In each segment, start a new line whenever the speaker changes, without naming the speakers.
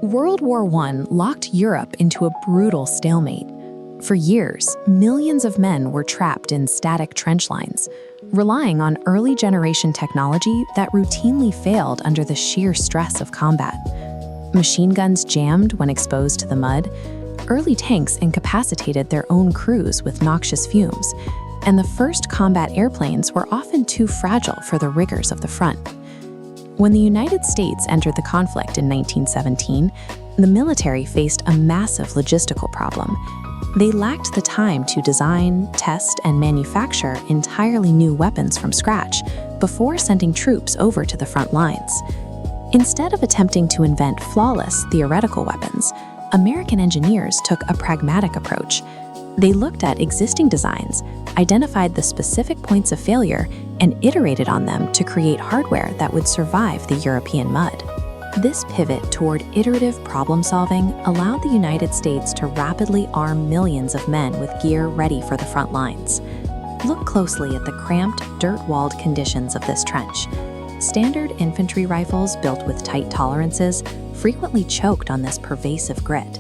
World War I locked Europe into a brutal stalemate. For years, millions of men were trapped in static trench lines, relying on early-generation technology that routinely failed under the sheer stress of combat. Machine guns jammed when exposed to the mud, early tanks incapacitated their own crews with noxious fumes, and the first combat airplanes were often too fragile for the rigors of the front. When the United States entered the conflict in 1917, the military faced a massive logistical problem. They lacked the time to design, test, and manufacture entirely new weapons from scratch before sending troops over to the front lines. Instead of attempting to invent flawless theoretical weapons, American engineers took a pragmatic approach. They looked at existing designs, identified the specific points of failure, and iterated on them to create hardware that would survive the European mud. This pivot toward iterative problem-solving allowed the United States to rapidly arm millions of men with gear ready for the front lines. Look closely at the cramped, dirt-walled conditions of this trench. Standard infantry rifles built with tight tolerances frequently choked on this pervasive grit.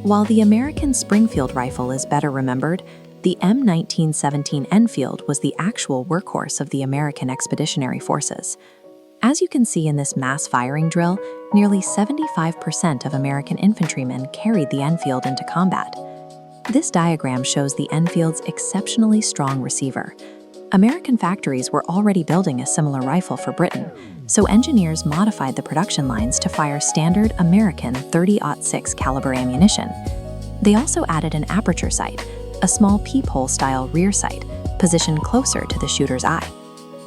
While the American Springfield rifle is better remembered, the M1917 Enfield was the actual workhorse of the American Expeditionary Forces. As you can see in this mass firing drill, nearly 75% of American infantrymen carried the Enfield into combat. This diagram shows the Enfield's exceptionally strong receiver. American factories were already building a similar rifle for Britain, so engineers modified the production lines to fire standard American .30-06 caliber ammunition. They also added an aperture sight, a small peephole-style rear sight, positioned closer to the shooter's eye.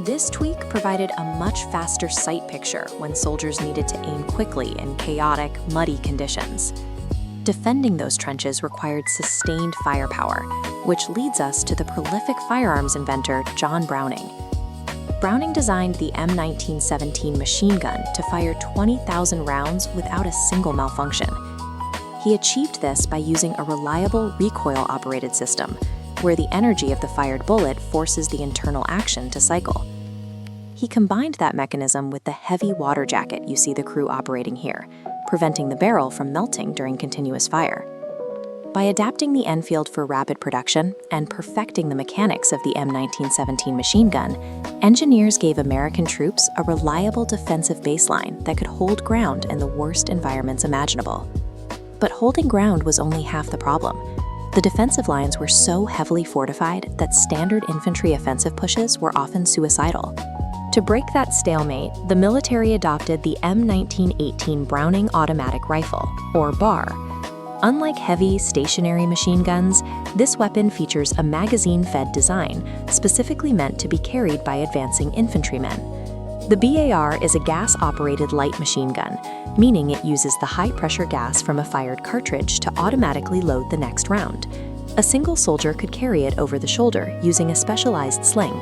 This tweak provided a much faster sight picture when soldiers needed to aim quickly in chaotic, muddy conditions. Defending those trenches required sustained firepower, which leads us to the prolific firearms inventor John Browning. Browning designed the M1917 machine gun to fire 20,000 rounds without a single malfunction. He achieved this by using a reliable recoil-operated system, where the energy of the fired bullet forces the internal action to cycle. He combined that mechanism with the heavy water jacket you see the crew operating here, preventing the barrel from melting during continuous fire. By adapting the Enfield for rapid production and perfecting the mechanics of the M1917 machine gun, engineers gave American troops a reliable defensive baseline that could hold ground in the worst environments imaginable. But holding ground was only half the problem. The defensive lines were so heavily fortified that standard infantry offensive pushes were often suicidal. To break that stalemate, the military adopted the M1918 Browning Automatic Rifle, or BAR. Unlike heavy, stationary machine guns, this weapon features a magazine-fed design specifically meant to be carried by advancing infantrymen. The BAR is a gas-operated light machine gun, meaning it uses the high-pressure gas from a fired cartridge to automatically load the next round. A single soldier could carry it over the shoulder using a specialized sling.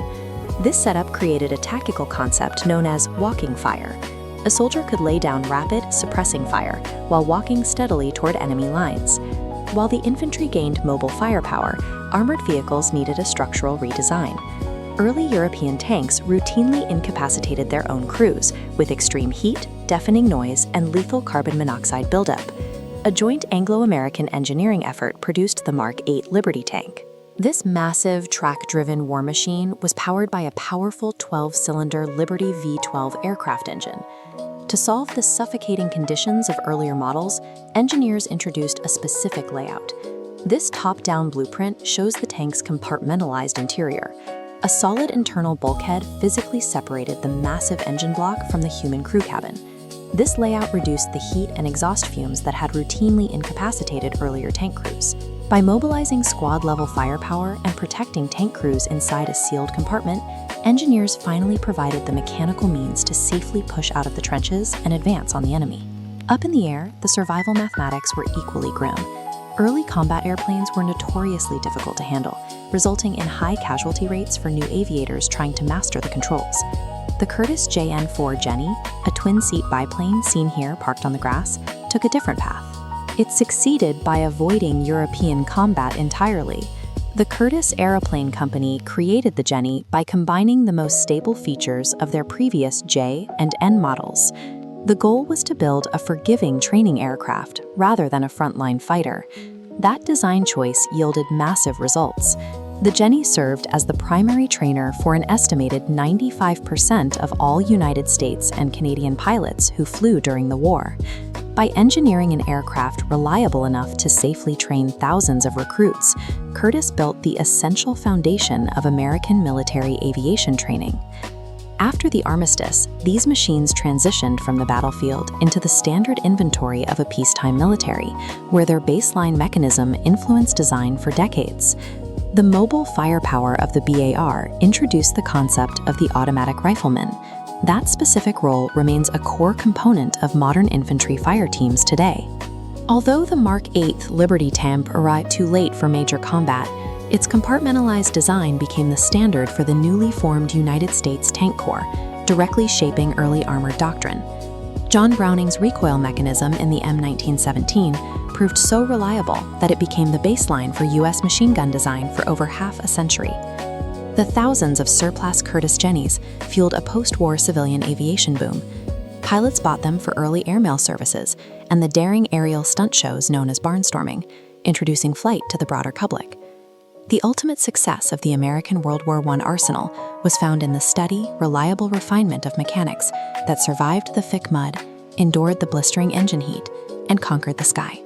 This setup created a tactical concept known as walking fire. A soldier could lay down rapid, suppressing fire while walking steadily toward enemy lines. While the infantry gained mobile firepower, armored vehicles needed a structural redesign. Early European tanks routinely incapacitated their own crews with extreme heat, deafening noise, and lethal carbon monoxide buildup. A joint Anglo-American engineering effort produced the Mark 8 Liberty tank. This massive, track-driven war machine was powered by a powerful 12-cylinder Liberty V12 aircraft engine. To solve the suffocating conditions of earlier models, engineers introduced a specific layout. This top-down blueprint shows the tank's compartmentalized interior. A solid internal bulkhead physically separated the massive engine block from the human crew cabin. This layout reduced the heat and exhaust fumes that had routinely incapacitated earlier tank crews. By mobilizing squad-level firepower and protecting tank crews inside a sealed compartment, engineers finally provided the mechanical means to safely push out of the trenches and advance on the enemy. Up in the air, the survival mathematics were equally grim. Early combat airplanes were notoriously difficult to handle, resulting in high casualty rates for new aviators trying to master the controls. The Curtiss JN-4 Jenny, a twin-seat biplane seen here parked on the grass, took a different path. It succeeded by avoiding European combat entirely. The Curtiss Aeroplane Company created the Jenny by combining the most stable features of their previous J and N models. The goal was to build a forgiving training aircraft rather than a frontline fighter. That design choice yielded massive results. The Jenny served as the primary trainer for an estimated 95% of all United States and Canadian pilots who flew during the war. By engineering an aircraft reliable enough to safely train thousands of recruits, Curtiss built the essential foundation of American military aviation training. After the armistice, these machines transitioned from the battlefield into the standard inventory of a peacetime military, where their baseline mechanism influenced design for decades. The mobile firepower of the BAR introduced the concept of the automatic rifleman. That specific role remains a core component of modern infantry fire teams today. Although the Mark 8 Liberty Tank arrived too late for major combat, its compartmentalized design became the standard for the newly formed United States Tank Corps, directly shaping early armored doctrine. John Browning's recoil mechanism in the M1917 proved so reliable that it became the baseline for U.S. machine gun design for over half a century. The thousands of surplus Curtiss Jennies fueled a post-war civilian aviation boom. Pilots bought them for early airmail services and the daring aerial stunt shows known as barnstorming, introducing flight to the broader public. The ultimate success of the American World War I arsenal was found in the steady, reliable refinement of mechanics that survived the thick mud, endured the blistering engine heat, and conquered the sky.